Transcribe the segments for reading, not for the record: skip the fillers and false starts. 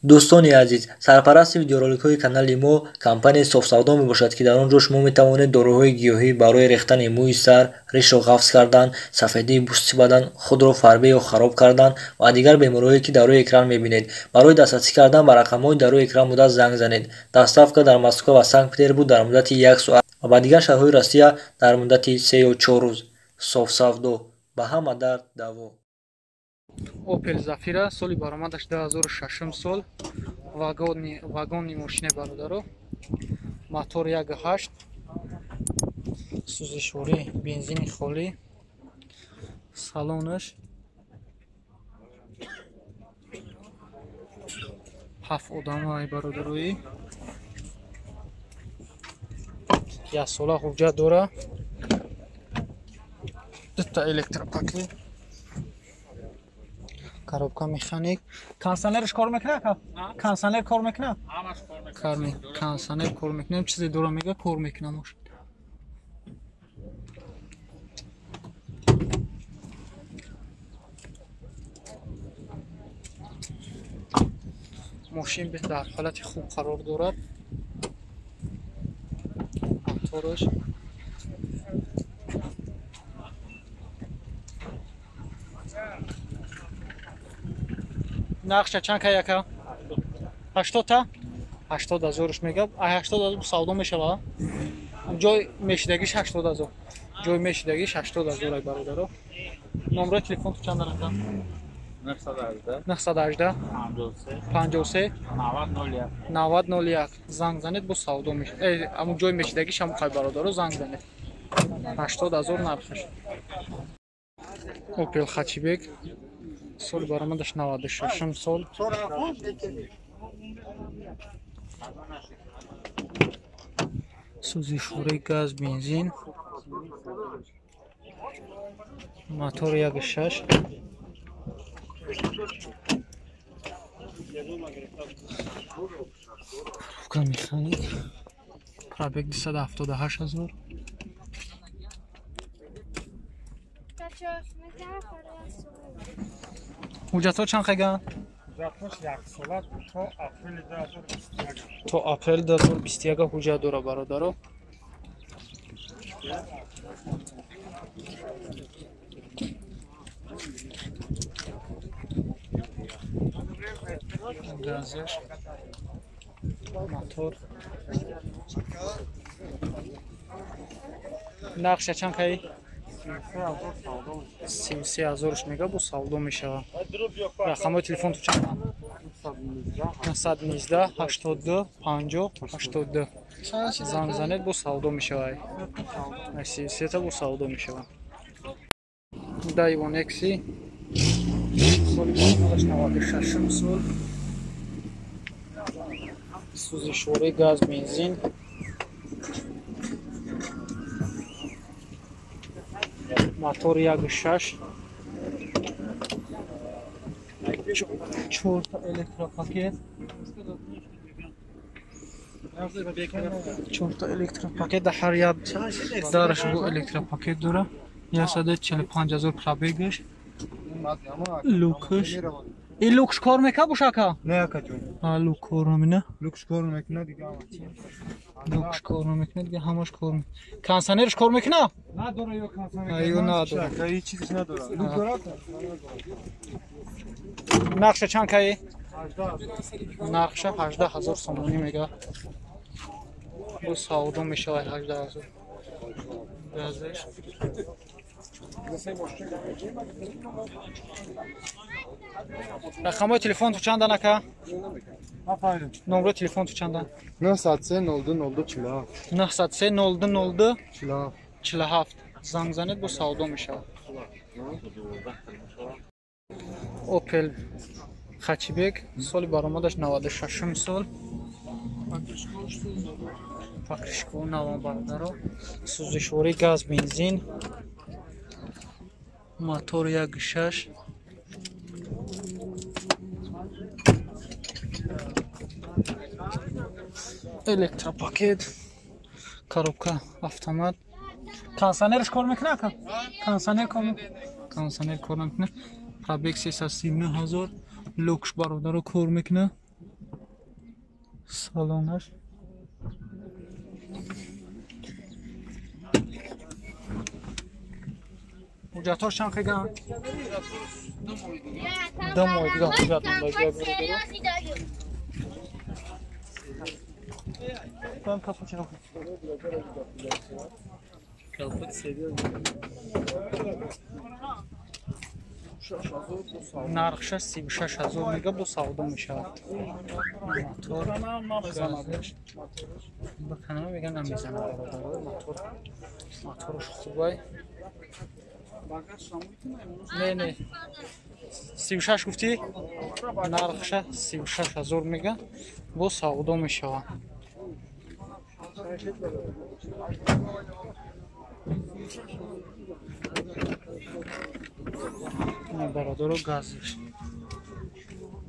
دوستان عزیز، سرپرست ویدیورولیک‌های کانال ما کمپانی صاف سودا میباشد که در آنجا شما میتوانید داروهای گیاهی برای ریختن موی سر، ریش را قفس کردن، سفیدی پوست بدن، خود را فربه یا خراب کردن و دیگر بیماری‌هایی که در روی اکران میبینید. برای دسترسی کردن به رقم‌های در روی اکران مدت زنگ زنید. دستافکا در مسکو و سنت پترزبورگ در مدت 1 ساعت و به دیگر شهرهای روسیه در مدت 3 یا 4 روز. صاف سودا به همه درد دوا. Opel Zafira соли баромадаш 2006 сол, вагони мошини бародаро, мотор 1.8, сӯзишворӣ, бензини холӣ, салонаш 7 одамаи бародароӣ, 1 сола ҳуҷҷат дора, 2 та электропакет, коробка механик. Кондиционерш кор мекунад? Кондиционер кор мекунад? Ҳамаш кор мекунад. Кондиционер кор мекунад. Чизе дора мега кор мекунад мош. Мошин дар ҳолати хуб қарор дорад. Мотораш нақша чанд ка яка? 80 та? 80,000 мега. 80,000 савдо мешава. Ҷой мешидагиш 80,000. Ҷой мешидагиш 80,000 ай бародаро. номери телефон чанд анака? 918 53 9001 занг занед бо савдо мешава. Аму ҷой мешидагиш ҳам қай бародаро занг занед. 80,000 нархаш. Opel Хачибек соли баромадаш 96 сол. сӯзишворӣ газ, бензин, мотор 1.6, коробка механик, пробег 278,000. ҳуҷҷатҳо чанд қайган? то апрел 2021 ҳуҷҷат дора бародаро. газеш, мотор. нақша чанд кай? 33,000 мега бо савдо мешава. рақамҳои телефонту чанд? 919 82 50 82. занг занед бо савдо мешава. 33 та бо савдо мешава. Daiwa Nexi соли 96 сол. сӯзишворӣ газ, бензин, мотор 1.6, 4 та электропакет, 4 та электропакет да ҳар як дараш бо электропакет дора. 145,000 пробегаш. лукаш. ин лукш кор мекунад бошака? Не ака ҷон. Лук кор намина. Лукш кор мекунад дига. лукш кор намекунад дига ҳамаш кор. Кондиционерш кор мекунад? Надора ё кондиционер. Ё надора. Ҳеҷ чизиш надора. Лук дорад? нақша чанд кай? 18. нақша 18,000 сомонӣ мега. бо савдо мешава 18,000. газеш. рақамҳои телефонту чанд анака? номери телефонту чанда? 903 02 47. 903 02 47. 47. занг занед бо савдо мешава. Opel Хачибек соли баромадаш 96 сол. покришко нава бародаро, сӯзишворӣ газ, бензин, мотор 1.6, электропакет, коробка автомат. Кондиционерш кор мекунад? Кондиционер кор мекунад. Пробег 339,000. лукш бародаро кор мекунад. салонаш ҳуҷҷатҳош чанд қилган? 2 моҳ дига ҳуҷҷат мондаги бародаро. нархша 36 000 мега бо савдо мешавад. Мотор ба канал мега намезана бародаро. Моторш хубай. Не 36 гуфти? Нархша 36 000 мега бо савдо мешавад. Бародаро газиш.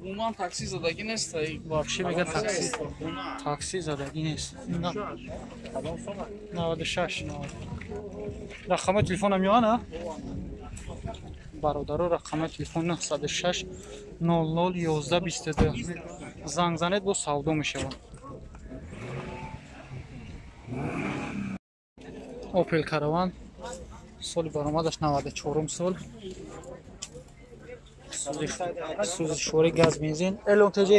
Уман такси задаги нест. Вообще мега такси задаги нест. 96. Рақами телефонам ёна? Бародаро рақами телефон 96 00 11 22. Занг занед бо савдо мешавад. Opel Caravan соли баромадаш 94 сол. Сузишвори газ бензин. LTG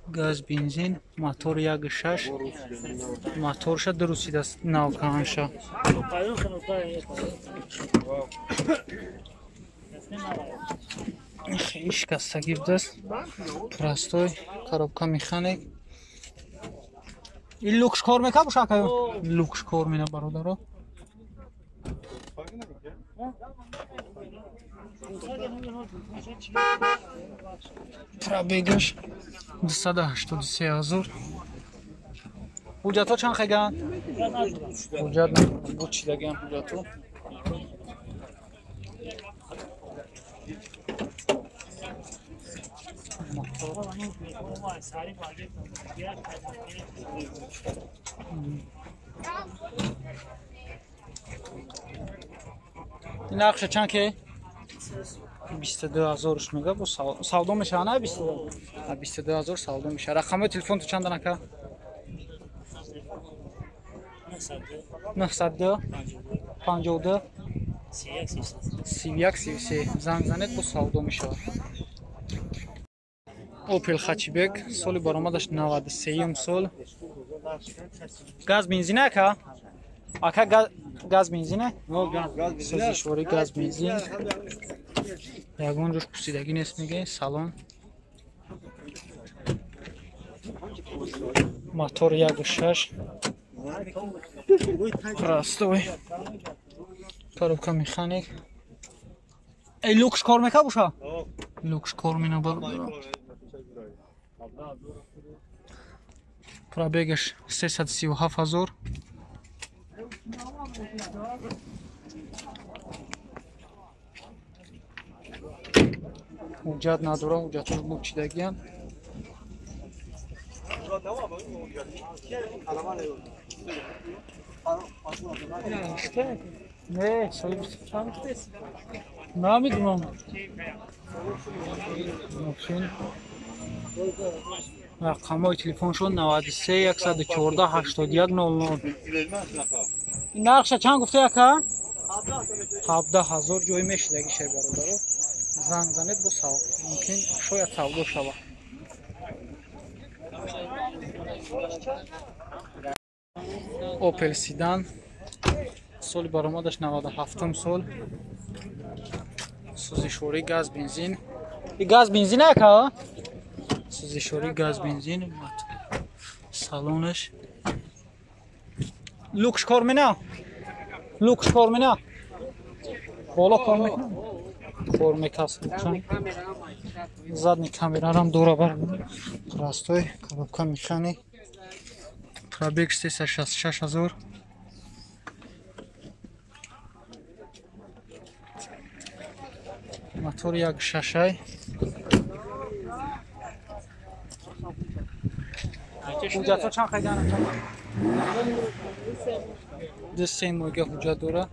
газ бензин, мотор 1.6. Моторша дурусидаст навканша. Хеле шикастагӣ будааст. Простой коробка механик. این لوکس کار میکنه بشه که لوکس کار میکنه برادرها پرابگش 283,000 حجت ها چند خیگن؟ حجت بود چی دگیم حجت ها این نقشه چند که 22,000 میگه با سودا میشه نه 22,000 سودا میشه. رقم تلفن تو چند نکه 902 52 31 33 زنگ زنید با سودا میشه. Opel Hatchback соли баромадаш 93 сол. Газ бензин ака? Ака газ бензин? Газ. Созишвори газ бензин. Ягон ҷош пусидагӣ нест мега салон. Мотор 1.6. Простой. Коробка механик. Эй, люкс кор мека боша? Люкс кор мена бародаро. Пробегаш 337,000. Ҳуҷҷат надора, ҳуҷҷатош бучидагиян. Не, намедунам. рақамҳои телефоншон 93 114 81 00. нархша чанд гуфта яка? 17,000 ҷои мешидаги шай бародаро. занг занед бо савд мумкин шояд савдо шава. Opel Sedan соли баромадаш 97 сол. сӯзишвори газ бензин. И газ бензин яка? сӯзишвори газ бензин. салонаш люкс кор мена? люкс кор мена? бола кор мекунад? кор мекасд. задни камерарам дора бар. простой коробка механик. пробег 366,000. мотор 1.6. ҳуҷҷатҳо чанд қайдан? 2-3 моҳга ҳуҷҷат дора.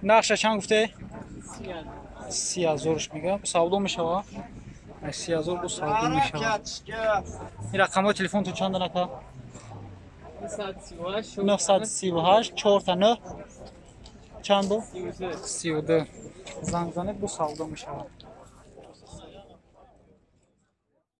نقشه چند گفته؟ 30,000 میگم سودا میشه. 30,000 بو سودا میشه. این رقم های تلفن تو چند نکا؟ 938 4 تا 9 چند بو؟ 32 زنگ زنید بو سودا میشه.